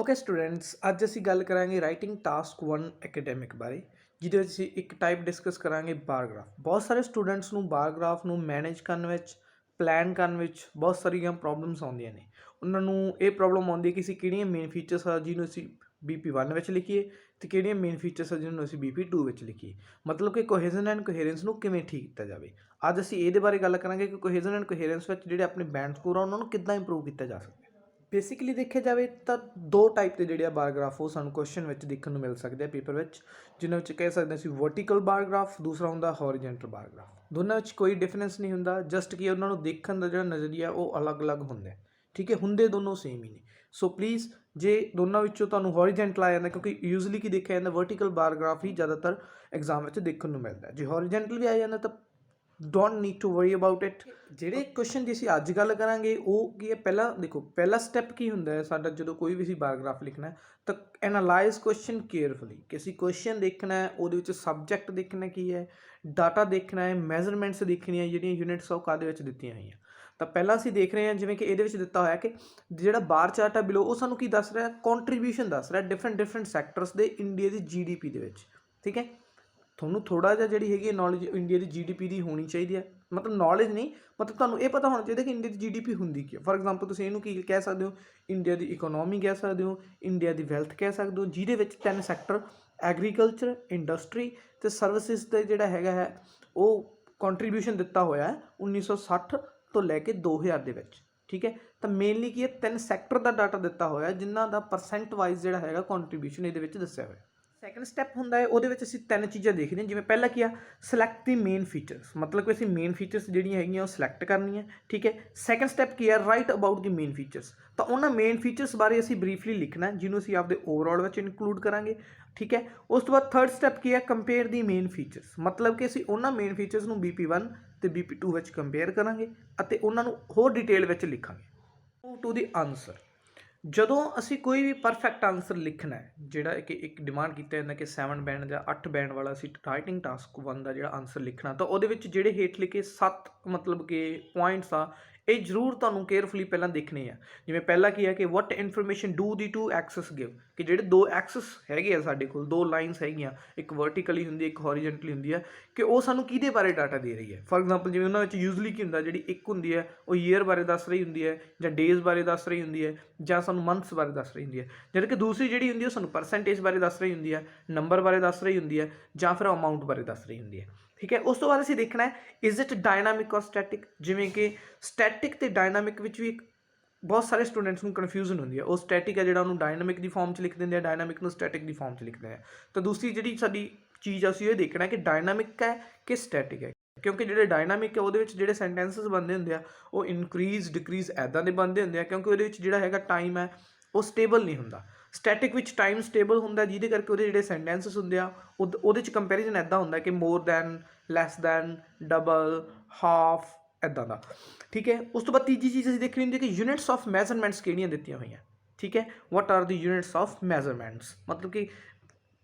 Okay students, अज असी गल करांगे राइटिंग टास्क 1 एकेडमिक बारे जिहदे विच असीं एक टाइप डिस्कस करांगे बारग्राफ। बहुत सारे स्टूडेंट्स नूं बारग्राफ नूं मैनेज करन विच प्लान करन विच बहुत सारियां प्रॉब्लम्स आउंदियां ने। उन्हां नूं ये प्रॉब्लम आउंदी है कि असीं किहड़ियां मेन फीचर्स आ जिन्हों असीं BP1 विच लिखीए ते किहड़ियां मेन फीचर्स आ जिन्हों असीं BP2 विच लिखीए। मतलब कि कोहेजन एंड कोहेरेंस नूं किवें ठीक कीता जावे। अज असीं इहदे बारे गल करांगे कि कोहेजन एंड कोहेरेंस विच जिहड़े अपने बैंड स्कोर आ उन्हां नूं किद्दां इंप्रूव कीता जा सकदा है। बेसिकली देखा जाए तो दो टाइप के जोड़े बारग्राफ वो सूँ क्वेश्चन में देखने को मिल सकते हैं पेपर में, जिन्होंने कह सकते हैं वर्टिकल बारग्राफ, दूसरा होंगे हॉरिजेंटल बारग्राफ। दोनों में कोई डिफरेंस नहीं होंगे, जस्ट कि उन्होंने देखने का जो नज़रिया वो अलग अलग होंगे। ठीक है, होंगे दोनों सेम ही नहीं। सो प्लीज़ जे दोनों तुहानूं हॉरिजेंटल आ जाता, क्योंकि यूजली की देखा जाता वर्टिकल बारग्राफ ही ज़्यादातर एग्जाम में देखने को मिलता है। जो हॉरिजेंटल भी आ जाता तो don't need to worry about it. ਜਿਹੜੇ क्वेश्चन ਦੀ ਅਸੀਂ ਅੱਜ ਗੱਲ ਕਰਾਂਗੇ ਉਹ ਕੀ ਹੈ, ਪਹਿਲਾਂ ਦੇਖੋ ਪਹਿਲਾ ਸਟੈਪ ਕੀ ਹੁੰਦਾ ਹੈ ਸਾਡਾ ਜਦੋਂ ਕੋਈ ਵੀ ਅਸੀਂ ਬਾਰਗ੍ਰਾਫ ਲਿਖਣਾ ਹੈ ਤਾਂ ਐਨਾਲਾਈਜ਼ ਕੁਐਸਚਨ ਕੇਅਰਫੁਲੀ, ਕਿ ਅਸੀਂ ਕੁਐਸਚਨ ਦੇਖਣਾ ਹੈ, ਉਹਦੇ ਵਿੱਚ ਸਬਜੈਕਟ ਦੇਖਣਾ ਕੀ ਹੈ, ਡਾਟਾ ਦੇਖਣਾ ਹੈ, ਮੈਜ਼ਰਮੈਂਟਸ ਦੇਖਣੀਆਂ ਜਿਹੜੀਆਂ ਯੂਨਿਟਸ ਉਹ ਕਾਹਦੇ ਵਿੱਚ ਦਿੱਤੀਆਂ ਹੋਈਆਂ। ਤਾਂ ਪਹਿਲਾਂ ਅਸੀਂ ਦੇਖ ਰਹੇ ਹਾਂ ਜਿਵੇਂ ਕਿ ਇਹਦੇ ਵਿੱਚ ਦਿੱਤਾ ਹੋਇਆ ਕਿ ਜਿਹੜਾ ਬਾਰ ਚਾਰਟ ਹੈ ਬਿਲੋ ਉਹ ਸਾਨੂੰ ਕੀ ਦੱਸ ਰਿਹਾ, ਕੰਟਰੀਬਿਊਸ਼ਨ ਦੱਸ ਰਿਹਾ ਡਿਫਰੈਂਟ ਸੈਕਟਰਸ ਦੇ ਇੰਡੀਆ ਦੀ GDP ਦੇ ਵਿੱਚ। ਠੀਕ ਹੈ, ਤੁਹਾਨੂੰ ਥੋੜਾ ਜਿਹਾ ਜਿਹੜੀ ਹੈਗੀ ਨੌਲੇਜ ਇੰਡੀਆ ਦੀ GDP ਦੀ ਹੋਣੀ ਚਾਹੀਦੀ ਹੈ, मतलब नॉलेज नहीं, मतलब ਤੁਹਾਨੂੰ ਇਹ ਪਤਾ ਹੋਣਾ ਚਾਹੀਦਾ ਕਿ ਇੰਡੀਆ ਦੀ GDP ਹੁੰਦੀ ਕੀ ਹੈ। ਫॉर एग्जांपल ਤੁਸੀਂ ਇਹਨੂੰ ਕੀ ਕਹਿ ਸਕਦੇ ਹੋ, ਇੰਡੀਆ ਦੀ ਇਕਨੋਮੀ ਕਹਿ ਸਕਦੇ ਹੋ, ਇੰਡੀਆ ਦੀ ਵੈਲਥ ਕਹਿ ਸਕਦੇ ਹੋ, ਜਿਹਦੇ ਵਿੱਚ ਤਿੰਨ ਸੈਕਟਰ ਐਗਰੀਕਲਚਰ, ਇੰਡਸਟਰੀ ਤੇ ਸਰਵਿਸਿਜ਼ ਦਾ ਜਿਹੜਾ ਹੈਗਾ ਹੈ ਉਹ ਕੰਟਰੀਬਿਊਸ਼ਨ ਦਿੱਤਾ ਹੋਇਆ ਹੈ 1960 ਤੋਂ ਲੈ ਕੇ 2000 ਦੇ ਵਿੱਚ। ਠੀਕ ਹੈ, ਤਾਂ ਮੇਨਲੀ ਕੀ ਹੈ, ਤਿੰਨ ਸੈਕਟਰ ਦਾ ਡਾਟਾ ਦਿੱਤਾ ਹੋਇਆ ਜਿਨ੍ਹਾਂ ਦਾ ਪਰਸੈਂਟ ਵਾਈਜ਼ ਜਿਹੜਾ ਹੈਗਾ ਕੰਟਰੀਬਿਊਸ਼ਨ ਇਹਦੇ ਵਿੱਚ ਦੱਸਿਆ ਹੋਇਆ। सैकेंड स्टैप होंगे वो असीं तीन चीज़ा देखते हैं। जिवें पहला की सिलैक्ट दी मेन फीचर्स, मतलब कि असीं मेन फीचर्स जिहड़ियां हैगियां सिलैक्ट करनी है। ठीक है, सैकेंड स्टैप की है right about the main features, तो उन्होंने मेन फीचर्स बारे असीं ब्रीफली लिखना है जिन्होंने असीं आपदे ओवरऑल विच इनकलूड करांगे। ठीक है, उस तो बाद थर्ड स्टैप की है कंपेयर दी मेन फीचर्स, मतलब कि असीं उन्होंने मेन फीचर्स नूं BP1 ते BP2 विच कंपेयर करांगे अते उन्हां नूं होर डिटेल विच लिखांगे। टू दी आंसर, ਜਦੋਂ ਅਸੀਂ ਕੋਈ ਵੀ ਪਰਫੈਕਟ ਆਨਸਰ ਲਿਖਣਾ ਹੈ, ਜਿਹੜਾ ਕਿ ਇੱਕ ਡਿਮਾਂਡ ਕੀਤਾ ਜਾਂਦਾ ਕਿ 7 ਬੈਂਡ ਜਾਂ 8 ਬੈਂਡ ਵਾਲਾ ਅਸੀਂ ਰਾਈਟਿੰਗ ਟਾਸਕ 1 ਦਾ ਜਿਹੜਾ ਆਨਸਰ ਲਿਖਣਾ, ਤਾਂ ਉਹਦੇ ਵਿੱਚ ਜਿਹੜੇ ਹੇਠ ਲਿਖੇ 7 ਮਤਲਬ ਕਿ ਪੁਆਇੰਟਸ ਆ ਇਹ ਜ਼ਰੂਰ ਤੁਹਾਨੂੰ ਕੇਅਰਫੁਲੀ ਪਹਿਲਾਂ ਦੇਖਣੇ ਆ। ਜਿਵੇਂ ਪਹਿਲਾ ਕੀ ਹੈ ਕਿ what information do the two axes give, ਕਿ ਜਿਹੜੇ ਦੋ ਐਕਸਸ ਹੈਗੇ ਆ ਸਾਡੇ ਕੋਲ, ਦੋ ਲਾਈਨਸ ਹੈਗੀਆਂ, ਇੱਕ ਵਰਟੀਕਲੀ ਹੁੰਦੀ ਹੈ, ਇੱਕ ਹੌਰੀਜੈਂਟਲੀ ਹੁੰਦੀ ਹੈ, ਕਿ ਉਹ ਸਾਨੂੰ ਕਿਹਦੇ ਬਾਰੇ ਡਾਟਾ ਦੇ ਰਹੀ ਹੈ। ਫॉर एग्जांपल ਜਿਵੇਂ ਉਹਨਾਂ ਵਿੱਚ ਯੂਜ਼ਲੀ ਕੀ ਹੁੰਦਾ, ਜਿਹੜੀ ਇੱਕ ਹੁੰਦੀ ਹੈ ਉਹ ਈਅਰ ਬਾਰੇ ਦੱਸ ਰਹੀ ਹੁੰਦੀ ਹੈ, ਜਾਂ ਡੇਜ਼ ਬਾਰੇ ਦੱਸ ਰਹੀ ਹੁੰਦੀ ਹੈ, ਜਾਂ ਸਾਨੂੰ ਮੰਥਸ ਬਾਰੇ ਦੱਸ ਰਹੀ ਹੁੰਦੀ ਹੈ, ਜਦ ਕਿ ਦੂਸਰੀ ਜਿਹੜੀ ਹੁੰਦੀ ਉਹ ਸਾਨੂੰ ਪਰਸੈਂਟੇਜ ਬਾਰੇ ਦੱਸ ਰਹੀ ਹੁੰਦੀ ਹੈ, ਨੰਬਰ ਬਾਰੇ ਦੱਸ ਰਹੀ ਹੁੰਦੀ ਹੈ, ਜਾਂ ਫਿਰ ਅਮਾਊਂਟ ਬਾਰੇ ਦੱਸ ਰਹੀ ਹੁੰਦੀ ਹੈ। ठीक है, उस तो बाद असीं देखना है इज़ इट डायनामिक और स्टैटिक। जिवें कि स्टैटिक ते डायनामिक विच भी बहुत सारे स्टूडेंट्स को कन्फ्यूजन होंदी है। वो स्टैटिक है जिहड़ा उहनूं डायनामिक की फॉर्म च लिख देंगे, डायनामिक नूं स्टैटिक की फॉर्म च लिखते हैं। तो दूसरी जिहड़ी साडी चीज़ असीं ये देखना है कि डायनामिक है कि स्टैटिक है, क्योंकि जिहड़े डायनामिक है उहदे विच जिहड़े सेंटेंसिस बनदे हुंदे आ वो इनक्रीज डिक्रीज ऐदां दे बनदे हुंदे आ, क्योंकि उहदे विच जिहड़ा हैगा टाइम है वो स्टेबल नहीं हुंदा। स्टैटिक विच टाइम स्टेबल हुंदा, जिहदे करके उहदे जिहड़े सेंटेंसिस हुंदे आ उहदे च कंपैरिजन ऐदां हुंदा कि more than, less than, double, half, ऐदां दा। ठीक है, उस तो बाद तीजी चीज़ असीं देखनी हुंदी कि यूनिट्स ऑफ मैजरमेंट्स किहड़ियां दित्तियां होईयां। ठीक है, what are the units of measurements, मतलब कि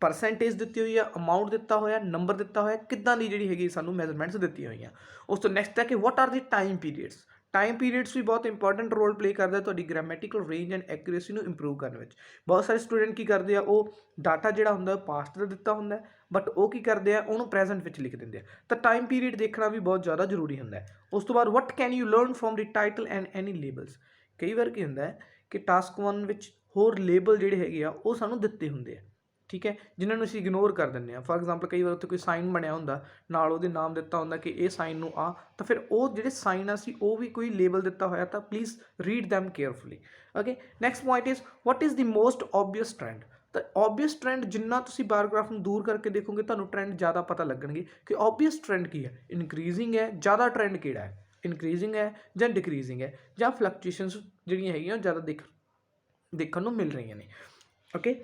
परसेंटेज दित्ती हुई है, अमाउंट दिता होया, नंबर दिता होया, किद्दां दी जिहड़ी हैगी सानूं मैजरमेंट्स दित्तियां होईयां। उस तो नैक्सट है कि what are the time periods. Time periods भी बहुत इंपॉर्टेंट रोल प्ले करता है तुहाडी ग्रामैटिकल रेंज एंड एक्यूरेसी नूं इंप्रूव करने विच। बहुत सारे स्टूडेंट की करते हैं, वो डाटा जिहड़ा हुंदा पास्ट दा दित्ता हुंदा है, बट वो की करते हैं उहनूं प्रेजेंट विच लिख दिंदे आ। तो टाइम पीरियड देखना भी बहुत ज़्यादा जरूरी हुंदा है। उस तो बाद what can you learn from the title and any labels. कई बार की हुंदा है कि टास्क 1 विच होर लेबल जिहड़े हैगे आ वो सानूं दित्ते हुंदे आ। ठीक है, जिन्होंने असीं इग्नोर कर दिंदे आ। फॉर एग्जांपल कई बार उत्थे कोई साइन बनिया हुंदा, नाल उहदे नाम दित्ता हुंदा कि ये साइन नूं आ, तो फिर वो जिहड़े साइन आ सी वो भी कोई लेबल दित्ता होया, तो please read them carefully. Okay, next point is what is the most obvious trend. तो ऑबवियस ट्रेंड जिन्ना तुसीं बारग्राफ नूं दूर करके देखोगे तुहानूं ट्रेंड ज़्यादा पता लगणगे कि ऑबवियस ट्रेंड की है, इनक्रीजिंग है, ज़्यादा ट्रेंड किहड़ा है, इनक्रीजिंग है जां डिक्रीजिंग है, जां फ्लक्चुएशनस जिहड़ियां हैगियां ज़्यादा देखण नूं मिल रही ने। ओके,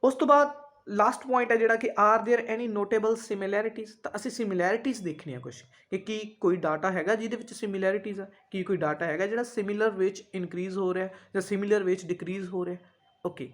उस तो बाद लास्ट पॉइंट है जिहड़ा कि are there any notable similarities. तो असीं सिमिलैरिटीज़ देखनी है कुछ कि कोई डाटा हैगा जिहदे विच सिमिलैरिटीज़ है, कि कोई डाटा हैगा जिहड़ा सिमिलर वे च इनक्रीज हो रहा है जां सिमिलर वे च डिक्रीज हो रहा है। Okay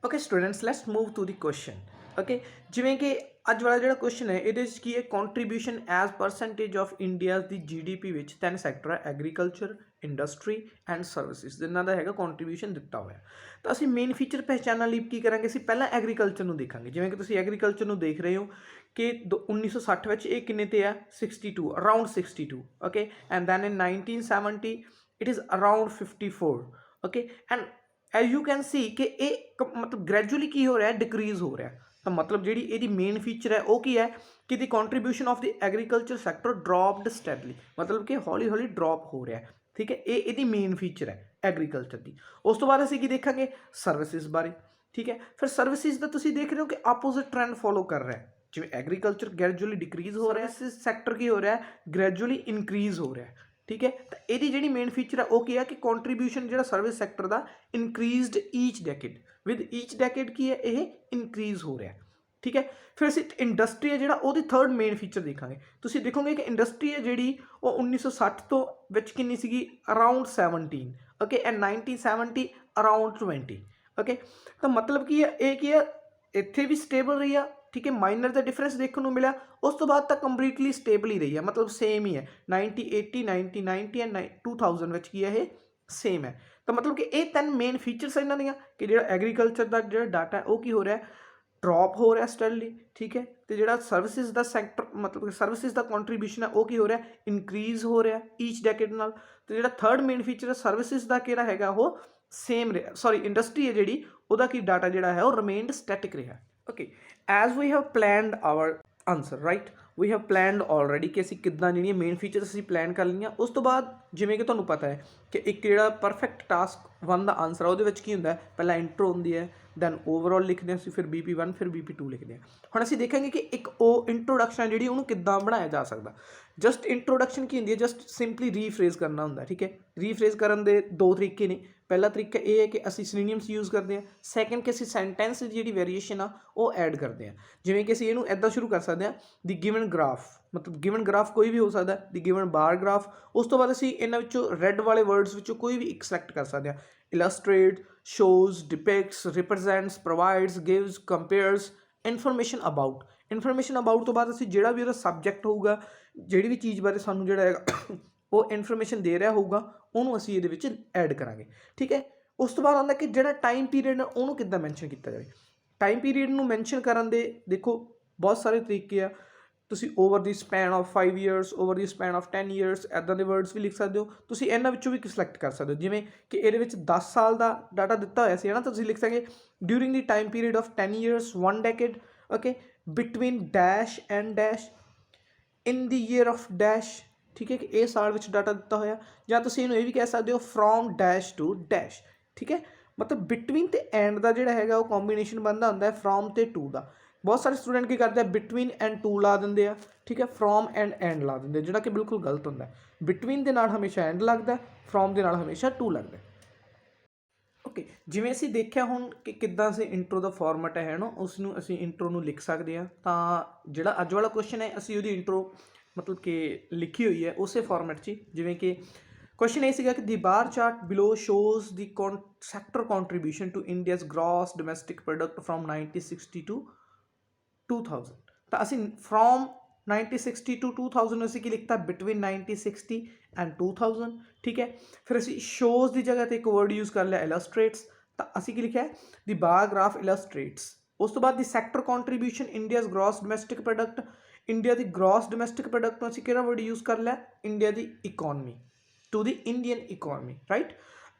okay students, let's move to the question. Okay, जिवें कि अज वाला जिहड़ा क्वेश्चन है इहदे विच की है contribution as percentage of India दी GDP विच 3 सैक्टर है, एग्रीकल्चर, ਇੰਡਸਟਰੀ ਐਂਡ ਸਰਵਿਸਿਜ਼ ਜਿਨ੍ਹਾਂ ਦਾ ਹੈਗਾ ਕੰਟਰੀਬਿਊਸ਼ਨ ਦਿੱਤਾ ਹੋਇਆ। ਤਾਂ ਅਸੀਂ ਮੇਨ ਫੀਚਰ ਪਹਿਚਾਨਣ ਲਈ ਕੀ ਕਰਾਂਗੇ, ਅਸੀਂ ਪਹਿਲਾਂ ਐਗਰੀਕਲਚਰ ਨੂੰ ਦੇਖਾਂਗੇ। ਜਿਵੇਂ ਕਿ ਤੁਸੀਂ ਐਗਰੀਕਲਚਰ ਨੂੰ ਦੇਖ ਰਹੇ ਹੋ ਕਿ 1960 ਵਿੱਚ ਇਹ ਕਿੰਨੇ ਤੇ ਆ 62 around 62 okay, and then in 1970 it is around 54 okay, and as you can see ਕਿ ਇਹ ਮਤਲਬ ਗ੍ਰੈਜੂਅਲੀ ਕੀ ਹੋ ਰਿਹਾ, ਡਿਕਰੀਜ਼ ਹੋ ਰਿਹਾ। ਤਾਂ ਮਤਲਬ ਜਿਹੜੀ ਇਹਦੀ ਮੇਨ ਫੀਚਰ ਹੈ ਉਹ ਕੀ ਹੈ ਕਿ the contribution of the agriculture sector dropped steadily, ਮਤਲਬ ਕਿ ਹੌਲੀ ਹੌਲੀ ਡਰੋਪ ਹੋ ਰਿਹਾ। ਠੀਕ ਹੈ, ਇਹ ਇਹਦੀ ਮੇਨ ਫੀਚਰ ਹੈ ਐਗਰੀਕਲਚਰ ਦੀ। ਉਸ ਤੋਂ ਬਾਅਦ ਅਸੀਂ ਕੀ ਦੇਖਾਂਗੇ, ਸਰਵਿਸਿਜ਼ ਬਾਰੇ। ਠੀਕ ਹੈ, ਫਿਰ ਸਰਵਿਸਿਜ਼ ਦਾ ਤੁਸੀਂ ਦੇਖ ਰਹੇ ਹੋ ਕਿ ਆਪੋਜ਼ਿਟ ਟ੍ਰੈਂਡ ਫੋਲੋ ਕਰ ਰਿਹਾ ਹੈ। ਜਿਵੇਂ ਐਗਰੀਕਲਚਰ ਗ੍ਰੈਜੂਅਲੀ ਡਿਕਰੀਜ਼ ਹੋ ਰਿਹਾ, ਸੈਕਟਰ ਕੀ ਹੋ ਰਿਹਾ, ਗ੍ਰੈਜੂਅਲੀ ਇਨਕਰੀਜ਼ ਹੋ ਰਿਹਾ। ਠੀਕ ਹੈ, ਤਾਂ ਇਹਦੀ ਜਿਹੜੀ ਮੇਨ ਫੀਚਰ ਹੈ ਉਹ ਕੀ ਹੈ ਕਿ ਕੰਟਰੀਬਿਊਸ਼ਨ ਜਿਹੜਾ ਸਰਵਿਸ ਸੈਕਟਰ ਦਾ increased each decade, with each decade ਕੀ ਹੈ, ਇਹ ਇਨਕਰੀਜ਼ ਹੋ ਰਿਹਾ। ਠੀਕ ਹੈ, ਫਿਰ ਅਸੀਂ ਇੰਡਸਟਰੀ ਹੈ ਜਿਹੜਾ ਉਹਦੀ ਥਰਡ ਮੇਨ ਫੀਚਰ ਦੇਖਾਂਗੇ। ਤੁਸੀਂ ਦੇਖੋਗੇ ਕਿ ਇੰਡਸਟਰੀ ਹੈ ਜਿਹੜੀ ਉਹ 1960 ਤੋਂ ਵਿੱਚ ਕਿੰਨੀ ਸੀਗੀ, around 17 okay, and 1970 around 20 okay. ਤਾਂ ਮਤਲਬ ਕੀ ਹੈ, ਇਹ ਕੀ ਹੈ, ਇੱਥੇ ਵੀ ਸਟੇਬਲ ਰਹੀ ਆ। ਠੀਕ ਹੈ, ਮਾਈਨਰ ਦਾ ਡਿਫਰੈਂਸ ਦੇਖਣ ਨੂੰ ਮਿਲਿਆ। ਉਸ ਤੋਂ ਬਾਅਦ ਤਾਂ ਕੰਪਲੀਟਲੀ ਸਟੇਬਲ ਹੀ ਰਹੀ ਹੈ, ਮਤਲਬ ਸੇਮ ਹੀ ਹੈ 1980 1990 ਐਂਡ 2000 ਵਿੱਚ ਕੀ ਹੈ, ਇਹ ਸੇਮ ਹੈ। ਤਾਂ ਮਤਲਬ ਕਿ ਇਹ ਤਿੰਨ ਮੇਨ ਫੀਚਰਸ ਇਹਨਾਂ ਦੀਆਂ ਕਿ ਜਿਹੜਾ ਐਗਰੀਕਲਚਰ ਦਾ ਜਿਹੜਾ ਡਾਟਾ ਉਹ ਕੀ ਹੋ ਰਿਹਾ, ਡਰੋਪ ਹੋ ਰਿਹਾ ਸਟੈਡਲੀ। ਠੀਕ ਹੈ, ਤੇ ਜਿਹੜਾ ਸਰਵਿਸਿਜ਼ ਦਾ ਸੈਕਟਰ ਮਤਲਬ ਕਿ ਸਰਵਿਸਿਜ਼ ਦਾ ਕੰਟਰੀਬਿਊਸ਼ਨ ਹੈ ਉਹ ਕੀ ਹੋ ਰਿਹਾ, ਇਨਕਰੀਜ਼ ਹੋ ਰਿਹਾ ਈਚ ਡੈਕੇਡ ਨਾਲ। ਤੇ ਜਿਹੜਾ ਥਰਡ ਮੇਨ ਫੀਚਰ ਹੈ ਸਰਵਿਸਿਜ਼ ਦਾ ਕਿਹੜਾ ਹੈਗਾ, ਉਹ ਸੇਮ ਰਿਹਾ, ਸੌਰੀ ਇੰਡਸਟਰੀ ਹੈ ਜਿਹੜੀ ਉਹਦਾ ਕੀ ਡਾਟਾ ਜਿਹੜਾ ਹੈ ਉਹ ਰਿਮੇਨਡ ਸਟੈਟਿਕ ਰਿਹਾ। Okay, as we have planned our answer right, we have planned already ਕਿ ਅਸੀਂ ਕਿੱਦਾਂ ਜਿਹੜੀਆਂ ਮੇਨ ਫੀਚਰਸ ਅਸੀਂ ਪਲੈਨ ਕਰ ਲਈਆਂ। ਉਸ ਤੋਂ ਬਾਅਦ ਜਿਵੇਂ ਕਿ ਤੁਹਾਨੂੰ ਪਤਾ ਹੈ ਕਿ ਇੱਕ ਜਿਹੜਾ ਪਰਫੈਕਟ ਟਾਸਕ 1 ਦਾ ਆਨਸਰ ਆ ਉਹਦੇ ਵਿੱਚ ਕੀ ਹੁੰਦਾ, ਪਹਿਲਾਂ ਇੰਟਰੋ ਹੁੰਦੀ ਹੈ, ਦੈਨ ਓਵਰਆਲ ਲਿਖਦੇ ਹਾਂ ਅਸੀਂ, ਫਿਰ BP1 ਫਿਰ BP2 ਲਿਖਦੇ ਹਾਂ। ਹੁਣ ਅਸੀਂ ਦੇਖਾਂਗੇ ਕਿ ਇੱਕ ਉਹ ਇੰਟਰੋਡਕਸ਼ਨ ਹੈ ਜਿਹੜੀ ਉਹਨੂੰ ਕਿੱਦਾਂ ਬਣਾਇਆ ਜਾ ਸਕਦਾ। ਜਸਟ ਇੰਟਰੋਡਕਸ਼ਨ ਕੀ ਹੁੰਦੀ ਹੈ, ਜਸਟ ਸਿੰਪਲੀ ਰੀਫਰੇਜ਼ ਕਰਨਾ ਹੁੰਦਾ। ਠੀਕ ਹੈ, ਰੀਫਰੇਜ਼ ਕਰਨ ਦੇ ਦੋ ਤਰੀਕੇ ਨੇ। ਪਹਿਲਾ ਤਰੀਕਾ ਇਹ ਹੈ ਕਿ ਅਸੀਂ ਸਿਨੋਨਿਮਸ ਯੂਜ਼ ਕਰਦੇ ਹਾਂ। ਸੈਕਿੰਡ ਕਿ ਅਸੀਂ ਸੈਂਟੈਂਸ ਦੀ ਜਿਹੜੀ ਵੇਰੀਏਸ਼ਨ ਆ ਉਹ ਐਡ ਕਰਦੇ ਹਾਂ। ਜਿਵੇਂ ਕਿ ਅਸੀਂ ਇਹਨੂੰ ਇੱਦਾਂ ਸ਼ੁਰੂ ਕਰ ਸਕਦੇ ਹਾਂ, ਦੀ ਗਿਵਨ ਗ੍ਰਾਫ, ਮਤਲਬ ਗਿਵਨ ਗ੍ਰਾਫ ਕੋਈ ਵੀ ਹੋ ਸਕਦਾ, ਦੀ ਗਿਵਨ ਬਾਰ ਗ੍ਰਾਫ। ਉਸ ਤੋਂ ਬਾਅਦ ਅਸੀਂ ਇਹਨਾਂ ਵਿੱਚੋਂ ਰੈੱਡ ਵਾਲੇ ਵਰਡਸ ਵਿੱਚੋਂ ਕੋਈ ਵੀ ਇੱਕ ਸਿਲੈਕਟ ਕਰ ਸਕਦੇ ਹਾਂ। ਇਲਸਟਰੇਟ, shows, depicts, represents, provides, gives, compares, information about। Information about ਤੋਂ ਬਾਅਦ ਅਸੀਂ ਜਿਹੜਾ ਵੀ ਉਹਦਾ ਸਬਜੈਕਟ ਹੋਊਗਾ, ਜਿਹੜੀ ਵੀ ਚੀਜ਼ ਬਾਰੇ ਸਾਨੂੰ ਜਿਹੜਾ ਹੈਗਾ ਉਹ ਇਨਫੋਰਮੇਸ਼ਨ ਦੇ ਰਿਹਾ ਹੋਊਗਾ, ਉਹਨੂੰ ਅਸੀਂ ਇਹਦੇ ਵਿੱਚ ਐਡ ਕਰਾਂਗੇ। ਠੀਕ ਹੈ, ਉਸ ਤੋਂ ਬਾਅਦ ਆਉਂਦਾ ਕਿ ਜਿਹੜਾ ਟਾਈਮ ਪੀਰੀਅਡ ਉਹਨੂੰ ਕਿੱਦਾਂ ਮੈਂਸ਼ਨ ਕੀਤਾ ਜਾਵੇ। ਟਾਈਮ ਪੀਰੀਅਡ ਨੂੰ ਮੈਂਸ਼ਨ ਕਰਨ ਦੇ ਦੇਖੋ ਬਹੁਤ ਸਾਰੇ ਤਰੀਕੇ ਆ। ਤੁਸੀਂ over the span of 5 years, over the span of 10 years ਇੱਦਾਂ ਦੇ ਵਰਡਸ ਵੀ ਲਿਖ ਸਕਦੇ ਹੋ। ਤੁਸੀਂ ਇਹਨਾਂ ਵਿੱਚੋਂ ਵੀ ਸਿਲੈਕਟ ਕਰ ਸਕਦੇ ਹੋ। ਜਿਵੇਂ ਕਿ ਇਹਦੇ ਵਿੱਚ 10 ਸਾਲ ਦਾ ਡਾਟਾ ਦਿੱਤਾ ਹੋਇਆ ਸੀ ਹੈ ਨਾ, ਤਾਂ ਤੁਸੀਂ ਲਿਖ ਸਕਦੇ during the time period of 10 years 1 decade okay, between dash and dash, in the year of dash. ਠੀਕ ਹੈ, ਕਿ ਇਹ ਸਾਲ ਵਿੱਚ ਡਾਟਾ ਦਿੱਤਾ ਹੋਇਆ। ਜਾਂ ਤੁਸੀਂ ਇਹਨੂੰ ਇਹ ਵੀ ਕਹਿ ਸਕਦੇ ਹੋ ਫਰੋਮ ਡੈਸ਼ ਟੂ ਡੈਸ਼। ਠੀਕ ਹੈ, ਮਤਲਬ ਬਿਟਵੀਨ ਤੇ ਐਂਡ ਦਾ ਜਿਹੜਾ ਹੈਗਾ ਉਹ ਕੰਬੀਨੇਸ਼ਨ ਬਣਦਾ ਹੁੰਦਾ ਹੈ ਫਰੋਮ ਤੇ ਟੂ ਦਾ। ਬਹੁਤ ਸਾਰੇ ਸਟੂਡੈਂਟ ਕੀ ਕਰਦੇ ਆ, ਬਿਟਵੀਨ ਐਂਡ ਟੂ ਲਾ ਦਿੰਦੇ ਆ। ਠੀਕ ਹੈ, ਫਰੋਮ ਐਂਡ ਲਾ ਦਿੰਦੇ, ਜਿਹੜਾ ਕਿ ਬਿਲਕੁਲ ਗਲਤ ਹੁੰਦਾ। ਬਿਟਵੀਨ ਦੇ ਨਾਲ ਹਮੇਸ਼ਾ ਐਂਡ ਲੱਗਦਾ, ਫਰੋਮ ਦੇ ਨਾਲ ਹਮੇਸ਼ਾ ਟੂ ਲੱਗਦਾ। ਓਕੇ, ਜਿਵੇਂ ਅਸੀਂ ਦੇਖਿਆ ਹੁਣ ਕਿ ਕਿੱਦਾਂ ਅਸੀਂ ਇੰਟਰੋ ਦਾ ਫਾਰਮੈਟ ਹੈ ਨਾ, ਉਸ ਨੂੰ ਅਸੀਂ ਇੰਟਰੋ ਨੂੰ ਲਿਖ ਸਕਦੇ ਹਾਂ। ਤਾਂ ਜਿਹੜਾ ਅੱਜ ਵਾਲਾ ਕੁਐਸਚਨ ਹੈ ਅਸੀਂ ਉਹਦੀ ਇੰਟਰੋ ਮਤਲਬ ਕਿ ਲਿਖੀ ਹੋਈ ਹੈ ਉਸੇ ਫਾਰਮੈਟ 'ਚ। ਜਿਵੇਂ ਕਿ ਕੁਐਸਚਨ ਇਹ ਸੀਗਾ ਕਿ the bar chart below shows the sector contribution to India's gross domestic product from 1960 to 2000। ਤਾਂ ਅਸੀਂ ਫਰੋਮ 1960 to 2000 ਅਸੀਂ ਕੀ ਲਿਖਤਾ, ਬਿਟਵੀਨ 1960 ਐਂਡ 2000। ਠੀਕ ਹੈ, ਫਿਰ ਅਸੀਂ ਸ਼ੋਜ਼ ਦੀ ਜਗ੍ਹਾ 'ਤੇ ਇੱਕ ਵਰਡ ਯੂਜ਼ ਕਰ ਲਿਆ ਇਲਸਟਰੇਟਸ। ਤਾਂ ਅਸੀਂ ਕੀ ਲਿਖਿਆ, ਦੀ ਬਾਰ ਗ੍ਰਾਫ ਇਲਸਟਰੇਟਸ। ਉਸ ਤੋਂ ਬਾਅਦ ਦੀ sector contribution India's gross domestic product, India ਦੀ ਗ੍ਰੋਸ ਡੋਮੈਸਟਿਕ ਪ੍ਰੋਡਕਟ ਨੂੰ ਅਸੀਂ ਕਿਹੜਾ ਵਰਡ ਯੂਜ਼ ਕਰ ਲਿਆ, India the economy, to the Indian economy right.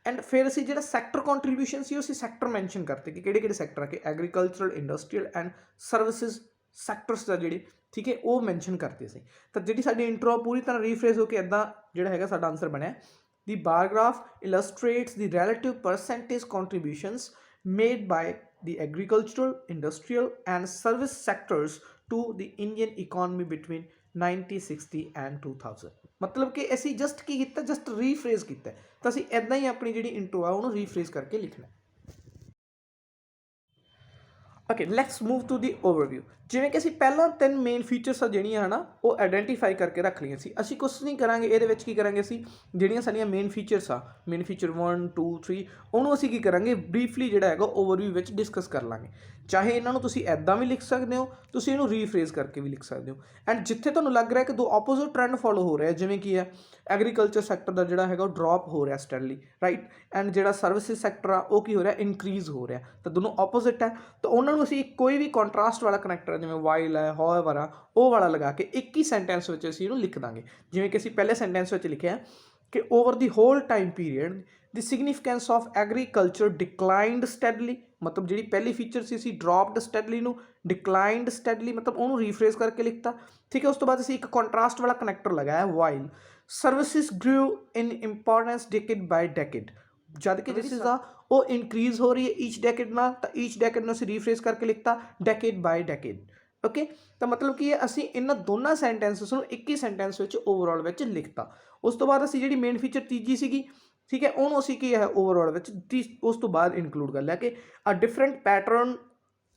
And ਫਿਰ ਅਸੀਂ ਜਿਹੜਾ ਸੈਕਟਰ ਕੰਟਰੀਬਿਊਸ਼ਨ ਸੀ ਉਹ ਅਸੀਂ ਸੈਕਟਰ ਮੈਂਸ਼ਨ ਕਰਤੇ ਕਿ ਕਿਹੜੇ ਕਿਹੜੇ ਸੈਕਟਰ ਆ, ਕਿ agricultural, industrial and services sectors ਦਾ ਜਿਹੜੇ ਠੀਕ ਹੈ ਉਹ ਮੈਂਸ਼ਨ ਕਰਤੇ ਸੀ। ਤਾਂ ਜਿਹੜੀ ਸਾਡੀ ਇੰਟਰੋ ਪੂਰੀ ਤਰ੍ਹਾਂ ਰੀਫਰੇਜ਼ ਹੋ ਕੇ ਇੱਦਾਂ ਜਿਹੜਾ ਹੈਗਾ ਸਾਡਾ ਆਨਸਰ ਬਣਿਆ, the bar graph illustrates the relative percentage contributions made by the agricultural, industrial and service sectors to the Indian economy between 1960 and 2000। ਮਤਲਬ ਕਿ ਅਸੀਂ ਜਸਟ ਕੀ ਕੀਤਾ, ਜਸਟ ਰੀਫਰੇਜ਼ ਕੀਤਾ। ਤਾਂ ਅਸੀਂ ਇੱਦਾਂ ਹੀ ਆਪਣੀ ਜਿਹੜੀ ਇੰਟਰੋ ਆ ਉਹਨੂੰ ਰੀਫਰੇਜ਼ ਕਰਕੇ ਲਿਖਣਾ। Okay, let's move to the overview। ਜਿਵੇਂ ਕਿ ਅਸੀਂ ਪਹਿਲਾਂ 3 ਮੇਨ ਫੀਚਰਸ ਆ ਜਿਹੜੀਆਂ ਹੈ ਨਾ ਉਹ ਆਈਡੈਂਟੀਫਾਈ ਕਰਕੇ ਰੱਖ ਲਈਆਂ ਸੀ। ਅਸੀਂ ਕੁਛ ਨਹੀਂ ਕਰਾਂਗੇ ਇਹਦੇ ਵਿੱਚ, ਕੀ ਕਰਾਂਗੇ ਅਸੀਂ ਜਿਹੜੀਆਂ ਸਾਡੀਆਂ ਮੇਨ ਫੀਚਰਸ ਆ, ਮੇਨ ਫੀਚਰ 1 2 3, ਉਹਨੂੰ ਅਸੀਂ ਕੀ ਕਰਾਂਗੇ ਬਰੀਫਲੀ ਜਿਹੜਾ ਹੈਗਾ ਓਵਰਵਿਊ ਵਿੱਚ ਡਿਸਕਸ ਕਰ ਲਾਂਗੇ। ਚਾਹੇ ਇਹਨਾਂ ਨੂੰ ਤੁਸੀਂ ਐਦਾਂ ਵੀ ਲਿਖ ਸਕਦੇ ਹੋ, ਤੁਸੀਂ ਇਹਨੂੰ ਰੀਫਰੇਜ਼ ਕਰਕੇ ਵੀ ਲਿਖ ਸਕਦੇ ਹੋ। ਐਂਡ ਜਿੱਥੇ ਤੁਹਾਨੂੰ ਲੱਗ ਰਿਹਾ ਕਿ ਦੋ ਆਪੋਜ਼ਿਟ ਟ੍ਰੈਂਡ ਫੋਲੋ ਹੋ ਰਿਹਾ, ਜਿਵੇਂ ਕੀ ਹੈ ਐਗਰੀਕਲਚਰ ਸੈਕਟਰ ਦਾ ਜਿਹੜਾ ਹੈਗਾ ਉਹ ਡਰੋਪ ਹੋ ਰਿਹਾ ਸਟੈਡਲੀ, ਰਾਈਟ, ਐਂਡ ਜਿਹੜਾ ਸਰਵਿਸਿਜ਼ ਸੈਕਟਰ ਆ ਉਹ ਕੀ ਹੋ ਰਿਹਾ ਇਨਕਰੀਜ਼ ਹੋ ਰਿਹਾ, ਤਾਂ ਦੋਨੋਂ ਆਪੋਜ਼ਿਟ ਹੈ। ਤਾਂ ਉਹਨਾਂ ਨੂੰ ਅਸੀਂ ਕੋਈ ਵੀ ਕੰਟਰਾਸਟ ਵਾਲਾ ਕਨੈਕਟਰ ਜਿਵੇਂ ਵਾਈਲ ਹੈ, ਹਾਊਐਵਰ ਆ, ਉਹ ਵਾਲਾ ਲਗਾ ਕੇ ਇੱਕ ਹੀ ਸੈਂਟੈਂਸ ਵਿੱਚ ਅਸੀਂ ਇਹਨੂੰ ਲਿਖ ਦਾਂਗੇ। ਜਿਵੇਂ ਕਿ ਅਸੀਂ ਪਹਿਲੇ ਸੈਂਟੈਂਸ ਵਿੱਚ ਲਿਖਿਆ ਕਿ over the hole time period the significance of agriculture ਡਿਕਲਾਈਨਡ ਸਟੈਡਲੀ, ਮਤਲਬ ਜਿਹੜੀ ਪਹਿਲੀ ਫੀਚਰ ਸੀ ਅਸੀਂ ਡਰੋਪਡ ਸਟੈਡਲੀ ਨੂੰ ਡਿਕਲਾਈਨਡ ਸਟੈਡਲੀ, ਮਤਲਬ ਉਹਨੂੰ ਰੀਫਰੇਜ਼ ਕਰਕੇ ਲਿਖਤਾ, ਠੀਕ ਹੈ। ਉਸ ਤੋਂ ਬਾਅਦ ਅਸੀਂ ਇੱਕ ਕੰਟਰਾਸਟ ਵਾਲਾ ਕਨੈਕਟਰ ਲਗਾਇਆ ਵਾਈਲ ਸਰਵਿਸਿਜ਼ ਗ੍ਰੂ ਇਨ ਇੰਪੋਰਟੈਂਸ ਡੈਕੇਡ ਬਾਈ ਡੈਕੇਡ, ਜਦ ਕਿ ਜਿਹੜੀ ਆ ਉਹ ਇਨਕਰੀਜ਼ ਹੋ ਰਹੀ ਹੈ ਈਚ ਡੈਕੇਡ ਨਾਲ, ਤਾਂ ਈਚ ਡੈਕੇਡ ਨੂੰ ਅਸੀਂ ਰੀਫਰੇਜ਼ ਕਰਕੇ ਲਿਖਤਾ ਡੈਕੇਡ ਬਾਈ ਡੈਕੇਡ, ਓਕੇ। ਤਾਂ ਮਤਲਬ ਕੀ ਹੈ ਅਸੀਂ ਇਹਨਾਂ ਦੋਨਾਂ ਸੈਂਟੈਂਸਸ ਨੂੰ ਇੱਕ ਹੀ ਸੈਂਟੈਂਸ ਵਿੱਚ ਓਵਰਆਲ ਵਿੱਚ ਲਿਖਤਾ। ਉਸ ਤੋਂ ਬਾਅਦ ਅਸੀਂ ਜਿਹੜੀ ਮੇਨ ਫੀਚਰ ਤੀਜੀ ਸੀਗੀ, ਠੀਕ ਹੈ, ਉਹਨੂੰ ਅਸੀਂ ਕੀ ਹੈ ਓਵਰਆਲ ਵਿੱਚ ਉਸ ਤੋਂ ਬਾਅਦ ਇਨਕਲੂਡ ਕਰ ਲਿਆ ਕਿ a different pattern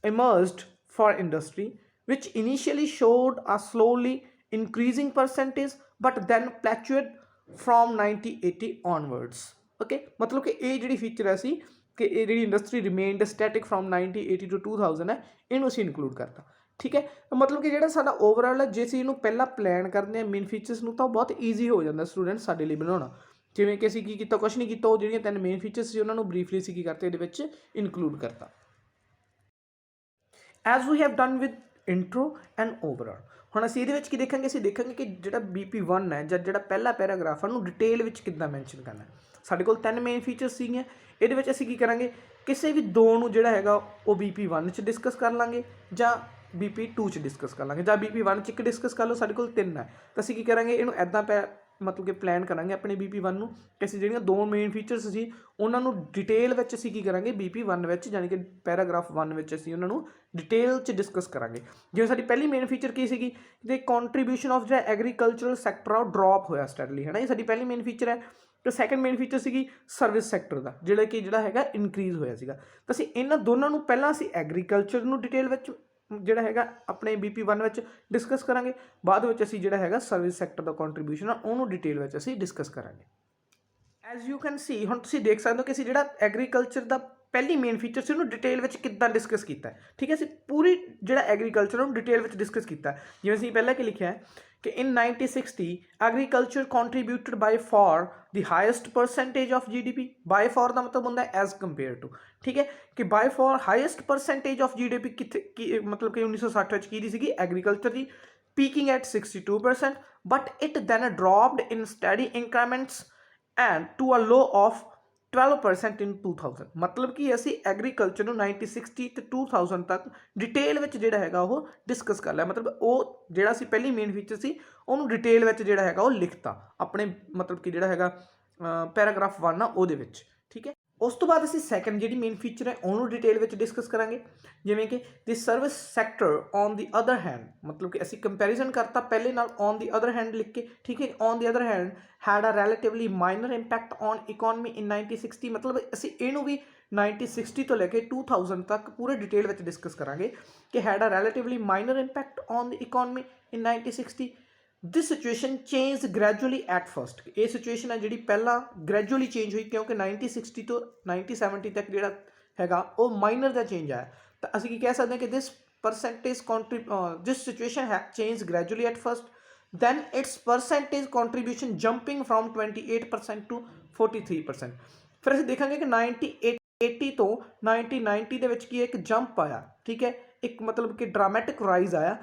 emerged for industry which initially showed a slowly increasing percentage but then plateaued from 1980 onwards, okay। मतलब कि ये जी फीचर है सी कि ये जी इंडस्ट्री रिमेनड स्टैटिक फ्रॉम 1980 टू 2000 है, इनू असीं इनकलूड करता, ठीक है। मतलब कि जो साडा ओवरऑल है जे असीं इनू पहला प्लान करते हैं मेन फीचर्स नूं, तां बहुत ईजी हो जाता स्टूडेंट साडे लई बनाउणा। जिवें कि असीं की कीता, कुछ नहीं कीता, वो जिहड़ियां 3 मेन फीचर्स सी उन्हां नूं ब्रीफली असीं की करते इहदे विच इनकलूड करता। As we have done with intro and overall, ਹੁਣ ਅਸੀਂ ਇਹਦੇ ਵਿੱਚ ਕੀ ਦੇਖਾਂਗੇ, ਅਸੀਂ ਦੇਖਾਂਗੇ ਕਿ ਜਿਹੜਾ BP1 ਹੈ ਜਾਂ ਜਿਹੜਾ ਪਹਿਲਾ ਪੈਰਾਗ੍ਰਾਫ ਉਹਨੂੰ ਡਿਟੇਲ ਵਿੱਚ ਕਿੱਦਾਂ ਮੈਂਸ਼ਨ ਕਰਨਾ। ਸਾਡੇ ਕੋਲ 3 ਮੇਨ ਫੀਚਰਸ ਸੀਗੀਆਂ, ਇਹਦੇ ਵਿੱਚ ਅਸੀਂ ਕੀ ਕਰਾਂਗੇ ਕਿਸੇ ਵੀ ਦੋ ਨੂੰ ਜਿਹੜਾ ਹੈਗਾ ਉਹ BP1 'ਚ ਡਿਸਕਸ ਕਰ ਲਾਂਗੇ ਜਾਂ BP2 'ਚ ਡਿਸਕਸ ਕਰ ਲਾਂਗੇ, ਜਾਂ BP1 'ਚ ਇੱਕ ਡਿਸਕਸ ਕਰ ਲਓ। ਸਾਡੇ ਕੋਲ 3 ਹੈ, ਤਾਂ ਅਸੀਂ ਕੀ ਕਰਾਂਗੇ ਇਹਨੂੰ ਇੱਦਾਂ ਮਤਲਬ ਕਿ ਪਲਾਨ ਕਰਾਂਗੇ ਆਪਣੇ BP1 ਨੂੰ ਕਿ ਅਸੀਂ ਜਿਹੜੀਆਂ ਦੋ ਮੇਨ ਫੀਚਰਸ ਸੀ ਉਹਨਾਂ ਨੂੰ ਡਿਟੇਲ ਵਿੱਚ ਅਸੀਂ ਕੀ ਕਰਾਂਗੇ BP1 ਵਿੱਚ, ਯਾਨੀ ਕਿ ਪੈਰਾਗ੍ਰਾਫ 1 ਵਿੱਚ ਅਸੀਂ ਉਹਨਾਂ ਨੂੰ ਡਿਟੇਲ 'ਚ ਡਿਸਕਸ ਕਰਾਂਗੇ। ਜਿਵੇਂ ਸਾਡੀ ਪਹਿਲੀ ਮੇਨ ਫੀਚਰ ਕੀ ਸੀਗੀ ਕਿ ਕੰਟਰੀਬਿਊਸ਼ਨ ਆਫ ਜਿਹੜਾ ਐਗਰੀਕਲਚਰਲ ਸੈਕਟਰ ਆ ਉਹ ਡਰੋਪ ਹੋਇਆ ਸਟੈਡਲੀ, ਹੈ ਨਾ, ਇਹ ਸਾਡੀ ਪਹਿਲੀ ਮੇਨ ਫੀਚਰ ਹੈ। ਤੇ ਸੈਕੰਡ ਮੇਨ ਫੀਚਰ ਸੀਗੀ ਸਰਵਿਸ ਸੈਕਟਰ ਦਾ ਜਿਹੜਾ ਹੈਗਾ ਇਨਕਰੀਜ਼ ਹੋਇਆ ਸੀਗਾ। ਤਾਂ ਅਸੀਂ ਇਹਨਾਂ ਦੋਨਾਂ ਨੂੰ ਪਹਿਲਾਂ ਅਸੀਂ ਐਗਰੀਕਲਚਰ ਨੂੰ ਡਿਟੇਲ ਵਿੱਚ ਜਿਹੜਾ ਹੈਗਾ ਆਪਣੇ BP1 ਵਿੱਚ ਡਿਸਕਸ ਕਰਾਂਗੇ, ਬਾਅਦ ਵਿੱਚ ਅਸੀਂ ਜਿਹੜਾ ਹੈਗਾ ਸਰਵਿਸ ਸੈਕਟਰ ਦਾ ਕੰਟਰੀਬਿਊਸ਼ਨ ਆ ਉਹਨੂੰ ਡਿਟੇਲ ਵਿੱਚ ਅਸੀਂ ਡਿਸਕਸ ਕਰਾਂਗੇ। ਐਜ਼ ਯੂ ਕੈਨ ਸੀ, ਹੁਣ ਤੁਸੀਂ ਦੇਖ ਸਕਦੇ ਹੋ ਕਿ ਅਸੀਂ ਜਿਹੜਾ ਐਗਰੀਕਲਚਰ ਦਾ ਪਹਿਲੀ ਮੇਨ ਫੀਚਰ ਸੀ ਉਹਨੂੰ ਡਿਟੇਲ ਵਿੱਚ ਕਿੱਦਾਂ ਡਿਸਕਸ ਕੀਤਾ, ਠੀਕ ਹੈ। ਅਸੀਂ ਪੂਰੀ ਜਿਹੜਾ ਐਗਰੀਕਲਚਰ ਨੂੰ ਡਿਟੇਲ ਵਿੱਚ ਡਿਸਕਸ ਕੀਤਾ। ਜਿਵੇਂ ਅਸੀਂ ਪਹਿਲਾਂ ਕੀ ਲਿਖਿਆ ਕਿ in 1960 agriculture contributed by far the highest percentage of GDP, by far ਦਾ ਮਤਲਬ ਹੁੰਦਾ as compared to, ਠੀਕ ਹੈ, ਕਿ by far highest percentage of GDP ਕਿੱਥੇ ਮਤਲਬ ਕਿ 1960 ਵਿੱਚ ਕੀ ਦੀ ਸੀਗੀ agriculture the, peaking at 62%, but it then dropped in steady increments and to a low of 12% in 2000। मतलब कि ਅਸੀਂ ਐਗਰੀਕਲਚਰ ਨੂੰ 1960 ਤੇ 2000 ਤੱਕ ਡਿਟੇਲ ਵਿੱਚ ਜਿਹੜਾ ਹੈਗਾ ਉਹ ਡਿਸਕਸ ਕਰ ਲਿਆ। ਮਤਲਬ ਉਹ ਜਿਹੜਾ ਸੀ ਪਹਿਲੀ ਮੇਨ ਫੀਚਰ ਸੀ ਉਹਨੂੰ ਡਿਟੇਲ ਵਿੱਚ ਜਿਹੜਾ ਹੈਗਾ ਉਹ ਲਿਖਤਾ ਆਪਣੇ ਮਤਲਬ ਕਿ ਜਿਹੜਾ ਹੈਗਾ ਪੈਰਾਗ੍ਰਾਫ 1 ਆ ਉਹਦੇ ਵਿੱਚ, ਠੀਕ ਹੈ। ਉਸ ਤੋਂ ਬਾਅਦ ਅਸੀਂ ਸੈਕੰਡ ਜਿਹੜੀ ਮੇਨ ਫੀਚਰ ਹੈ ਉਹਨੂੰ ਡਿਟੇਲ ਵਿੱਚ ਡਿਸਕਸ ਕਰਾਂਗੇ। ਜਿਵੇਂ ਕਿ ਦੀ service sector on the other hand, ਮਤਲਬ ਕਿ ਅਸੀਂ ਕੰਪੈਰੀਜ਼ਨ ਕਰਤਾ ਪਹਿਲੇ ਨਾਲ ਔਨ ਦੀ ਅਦਰ ਹੈਂਡ ਲਿਖ ਕੇ, ਠੀਕ ਹੈ। On the other hand had a relatively minor impact on economy in 1960, ਮਤਲਬ ਅਸੀਂ ਇਹਨੂੰ ਵੀ 1960 ਤੋਂ ਲੈ ਕੇ 2000 ਤੱਕ ਪੂਰੇ ਡਿਟੇਲ ਵਿੱਚ ਡਿਸਕਸ ਕਰਾਂਗੇ ਕਿ had a relatively minor impact on the economy in 1960। this situation changed gradually at first, ਇਹ ਸਿਚੁਏਸ਼ਨ ਹੈ ਜਿਹੜੀ ਪਹਿਲਾਂ ਗ੍ਰੈਜੂਅਲੀ ਚੇਂਜ ਹੋਈ ਕਿਉਂਕਿ 1960 ਤੋਂ 1970 ਤੱਕ ਜਿਹੜਾ ਹੈਗਾ ਉਹ ਮਾਈਨਰ ਦਾ ਚੇਂਜ ਆਇਆ। ਤਾਂ ਅਸੀਂ ਕੀ ਕਹਿ ਸਕਦੇ ਹਾਂ ਕਿ this situation changed gradually at first, then its percentage contribution jumping from 28% to 43%। ਫਿਰ ਅਸੀਂ ਦੇਖਾਂਗੇ ਕਿ 1980 ਤੋਂ 1990 ਦੇ ਵਿੱਚ ਕੀ ਇੱਕ ਜੰਪ ਆਇਆ, ਠੀਕ ਹੈ, ਇੱਕ ਮਤਲਬ ਕਿ ਡਰਾਮੈਟਿਕ ਰਾਈਜ਼ ਆਇਆ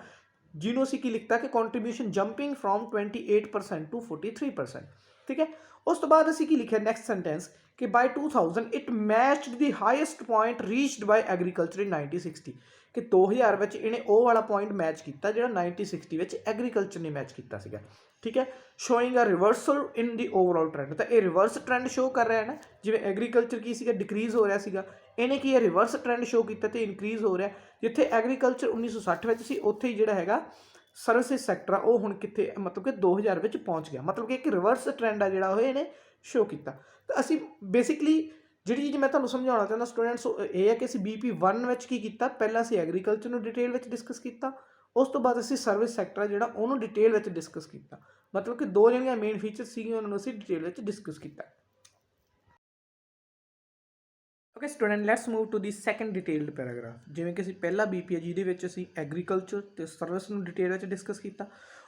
ਜਿਹਨੂੰ ਅਸੀਂ ਕੀ ਲਿਖਤਾ ਕਿ ਕੰਟਰੀਬਿਊਸ਼ਨ ਜੰਪਿੰਗ ਫਰੋਮ 28% ਟੂ 43%, ਠੀਕ ਹੈ। ਉਸ ਤੋਂ ਬਾਅਦ ਅਸੀਂ ਕੀ ਲਿਖਿਆ ਨੈਕਸਟ ਸੈਂਟੈਂਸ ਕਿ ਬਾਈ 2000 it ਮੈਚਡ the highest point reached by agriculture ਇਨ 1960, ਕਿ 2000 ਵਿੱਚ ਇਹਨੇ ਉਹ ਵਾਲਾ ਪੁਆਇੰਟ ਮੈਚ ਕੀਤਾ ਜਿਹੜਾ 1960 ਵਿੱਚ ਐਗਰੀਕਲਚਰ ਨੇ ਮੈਚ ਕੀਤਾ ਸੀਗਾ, ਠੀਕ ਹੈ। ਸ਼ੋਇੰਗ ਅ ਰਿਵਰਸਲ ਇਨ ਦੀ ਓਵਰਆਲ ਟ੍ਰੈਂਡ, ਤਾਂ ਇਹ ਰਿਵਰਸ ਟ੍ਰੈਂਡ ਸ਼ੋ ਕਰ ਰਿਹਾ ਹੈ ਨਾ, ਜਿਵੇਂ ਐਗਰੀਕਲਚਰ ਕੀ ਸੀਗਾ ਡਿਕਰੀਜ਼ ਹੋ ਰਿਹਾ ਸੀਗਾ, ਇਹਨੇ ਕੀ ਹੈ ਰਿਵਰਸ ਟ੍ਰੈਂਡ ਸ਼ੋ ਕੀਤਾ ਤੇ ਇਨਕਰੀਜ਼ ਹੋ ਰਿਹਾ। ਜਿੱਥੇ ਐਗਰੀਕਲਚਰ 1960 ਵਿੱਚ ਸੀ ਉੱਥੇ ਹੀ ਜਿਹੜਾ ਹੈਗਾ ਸਰਵਿਸਿਜ਼ ਸੈਕਟਰ ਆ ਉਹ ਹੁਣ ਕਿੱਥੇ ਮਤਲਬ ਕਿ 2000 ਵਿੱਚ ਪਹੁੰਚ ਗਿਆ, ਮਤਲਬ ਕਿ ਇੱਕ ਰਿਵਰਸ ਟ੍ਰੈਂਡ ਆ ਜਿਹੜਾ ਉਹ ਇਹਨੇ ਸ਼ੋ ਕੀਤਾ। ਤਾਂ ਅਸੀਂ ਬੇਸਿਕਲੀ ਜਿਹੜੀ ਚੀਜ਼ ਮੈਂ ਤੁਹਾਨੂੰ ਸਮਝਾਉਣਾ ਚਾਹੁੰਦਾ ਸਟੂਡੈਂਟਸ ਇਹ ਹੈ ਕਿ ਅਸੀਂ BP1 ਵਿੱਚ ਕੀ ਕੀਤਾ, ਪਹਿਲਾਂ ਅਸੀਂ ਐਗਰੀਕਲਚਰ ਨੂੰ ਡਿਟੇਲ ਵਿੱਚ ਡਿਸਕਸ ਕੀਤਾ, ਉਸ ਤੋਂ ਬਾਅਦ ਅਸੀਂ ਸਰਵਿਸ ਸੈਕਟਰ ਜਿਹੜਾ ਉਹਨੂੰ ਡਿਟੇਲ ਵਿੱਚ ਡਿਸਕਸ ਕੀਤਾ। ਮਤਲਬ ਕਿ ਦੋ ਜਿਹੜੀਆਂ ਮੇਨ ਫੀਚਰਸ ਸੀਗੀਆਂ ਉਹਨਾਂ ਨੂੰ ਅਸੀਂ ਡਿਟੇਲ ਵਿੱਚ ਡਿਸਕਸ ਕੀਤਾ। Okay student, let's move to the second detailed paragraph. ਜਿਵੇਂ ਕਿ ਅਸੀਂ ਪਹਿਲਾ BP ਹੈ ਜਿਹਦੇ ਵਿੱਚ ਅਸੀਂ ਐਗਰੀਕਲਚਰ ਅਤੇ ਸਰਵਿਸ ਨੂੰ ਡਿਟੇਲ ਵਿੱਚ ਡਿਸਕਸ ਕੀਤਾ,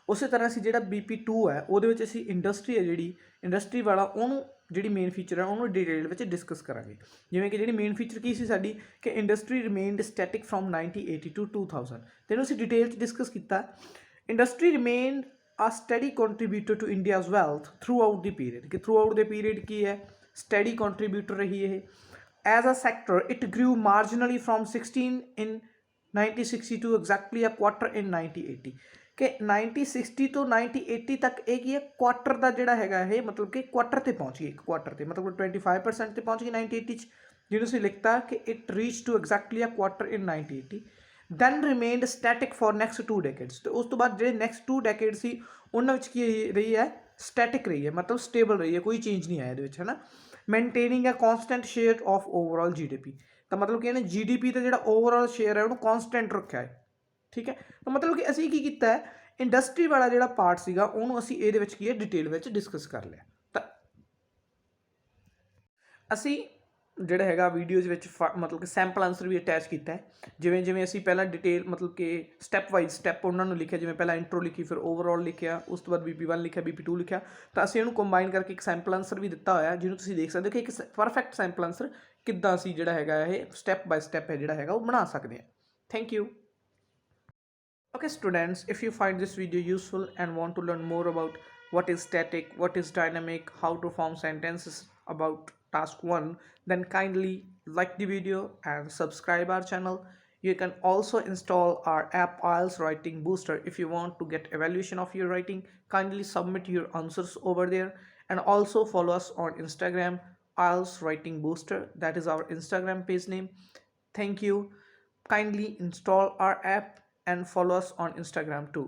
ਉਸੇ ਤਰ੍ਹਾਂ ਅਸੀਂ ਜਿਹੜਾ BP2 ਹੈ ਉਹਦੇ ਵਿੱਚ ਅਸੀਂ ਇੰਡਸਟਰੀ ਹੈ ਜਿਹੜੀ ਇੰਡਸਟਰੀ ਵਾਲਾ ਉਹਨੂੰ ਜਿਹੜੀ ਮੇਨ ਫੀਚਰ ਹੈ ਉਹਨੂੰ ਡਿਟੇਲ ਵਿੱਚ ਡਿਸਕਸ ਕਰਾਂਗੇ। ਜਿਵੇਂ ਕਿ ਜਿਹੜੀ ਮੇਨ ਫੀਚਰ ਕੀ ਸੀ ਸਾਡੀ ਕਿ ਇੰਡਸਟਰੀ ਰਿਮੇਨਡ ਸਟੈਟਿਕ ਫਰੋਮ 1980 to 2000, ਤੇ ਇਹਨੂੰ ਅਸੀਂ ਡਿਟੇਲ 'ਚ ਡਿਸਕਸ ਕੀਤਾ। Industry remained a steady contributor to India's wealth throughout the period, ਕਿ ਥਰੂ ਆਊਟ ਦੇ ਪੀਰੀਅਡ ਕੀ ਹੈ ਸਟੱਡੀ ਕੰਟਰੀਬਿਊਟਰ ਰਹੀ ਇਹ। As a sector, it grew marginally from 16 in 1960 to exactly a quarter in 1980, ਕਿ 1960 ਤੋਂ 1980 ਤੱਕ ਇਹ ਕੀ ਹੈ ਕੁਆਟਰ ਦਾ ਜਿਹੜਾ ਹੈਗਾ ਇਹ ਮਤਲਬ ਕਿ ਕੁਆਟਰ ਤੇ ਪਹੁੰਚ ਗਈ, ਇੱਕ ਕੁਆਟਰ ਤੇ ਮਤਲਬ 25% ਤੇ ਪਹੁੰਚ ਗਈ 1980 'ਚ, ਜਿਹਨੂੰ ਅਸੀਂ ਲਿਖਤਾ ਕਿ it reach to exactly a quarter in 1980, then remained static for next 2 decades. ਤੇ ਉਸ ਤੋਂ ਬਾਅਦ ਜਿਹੜੇ ਨੈਕਸਟ 2 ਡੈਕੇਡ ਸੀ ਉਹਨਾਂ ਵਿੱਚ ਕੀ ਰਹੀ ਹੈ ਸਟੈਟਿਕ ਰਹੀ ਹੈ, ਮਤਲਬ ਸਟੇਬਲ ਰਹੀ ਹੈ, ਕੋਈ ਚੇਂਜ ਨਹੀਂ ਆਇਆ ਇਹਦੇ ਵਿੱਚ, ਹੈ ਨਾ। Maintaining a constant share of overall GDP, ਤਾਂ ਮਤਲਬ ਕਿ ਇਹਨੇ GDP ਦਾ ਜਿਹੜਾ ਓਵਰਆਲ ਸ਼ੇਅਰ ਹੈ ਉਹਨੂੰ ਕੌਨਸਟੈਂਟ ਰੱਖਿਆ ਹੈ, ਠੀਕ ਹੈ। ਤਾਂ ਮਤਲਬ ਕਿ ਅਸੀਂ ਕੀ ਕੀਤਾ ਹੈ ਇੰਡਸਟਰੀ ਵਾਲਾ ਜਿਹੜਾ ਪਾਰਟ ਸੀਗਾ ਉਹਨੂੰ ਅਸੀਂ ਇਹਦੇ ਵਿੱਚ ਕੀ ਹੈ ਡਿਟੇਲ ਵਿੱਚ ਡਿਸਕਸ ਕਰ ਲਿਆ। ਤਾਂ ਅਸੀਂ ਜਿਹੜਾ ਹੈਗਾ ਵੀਡੀਓਜ਼ ਵਿੱਚ ਮਤਲਬ ਕਿ ਸੈਂਪਲ ਆਨਸਰ ਵੀ ਅਟੈਚ ਕੀਤਾ ਹੈ, ਜਿਵੇਂ ਜਿਵੇਂ ਅਸੀਂ ਪਹਿਲਾਂ ਡਿਟੇਲ ਮਤਲਬ ਕਿ ਸਟੈਪ ਵਾਈਜ਼ ਸਟੈਪ ਉਹਨਾਂ ਨੂੰ ਲਿਖਿਆ, ਜਿਵੇਂ ਪਹਿਲਾਂ ਇੰਟਰੋ ਲਿਖੀ, ਫਿਰ ਓਵਰਆਲ ਲਿਖਿਆ, ਉਸ ਤੋਂ ਬਾਅਦ BP1 ਲਿਖਿਆ, BP2 ਲਿਖਿਆ, ਤਾਂ ਅਸੀਂ ਇਹਨੂੰ ਕੰਬਾਈਨ ਕਰਕੇ ਇੱਕ ਸੈਂਪਲ ਆਨਸਰ ਵੀ ਦਿੱਤਾ ਹੋਇਆ, ਜਿਹਨੂੰ ਤੁਸੀਂ ਦੇਖ ਸਕਦੇ ਹੋ ਕਿ ਇੱਕ ਪਰਫੈਕਟ ਸੈਂਪਲ ਆਨਸਰ ਕਿੱਦਾਂ ਅਸੀਂ ਜਿਹੜਾ ਹੈਗਾ ਇਹ ਸਟੈਪ ਬਾਈ ਸਟੈਪ ਹੈ ਜਿਹੜਾ ਹੈਗਾ ਉਹ ਬਣਾ ਸਕਦੇ ਹਾਂ। Thank you. Okay students, if you find this video useful and want to learn more about what is static, what is dynamic, how to form sentences about task 1, then kindly like the video and subscribe our channel. You can also install our app IELTS Writing Booster if you want to get evaluation of your writing. Kindly submit your answers over there, and also follow us on Instagram IELTS Writing Booster. That is our Instagram page name. Thank you. Kindly install our app and follow us on Instagram too.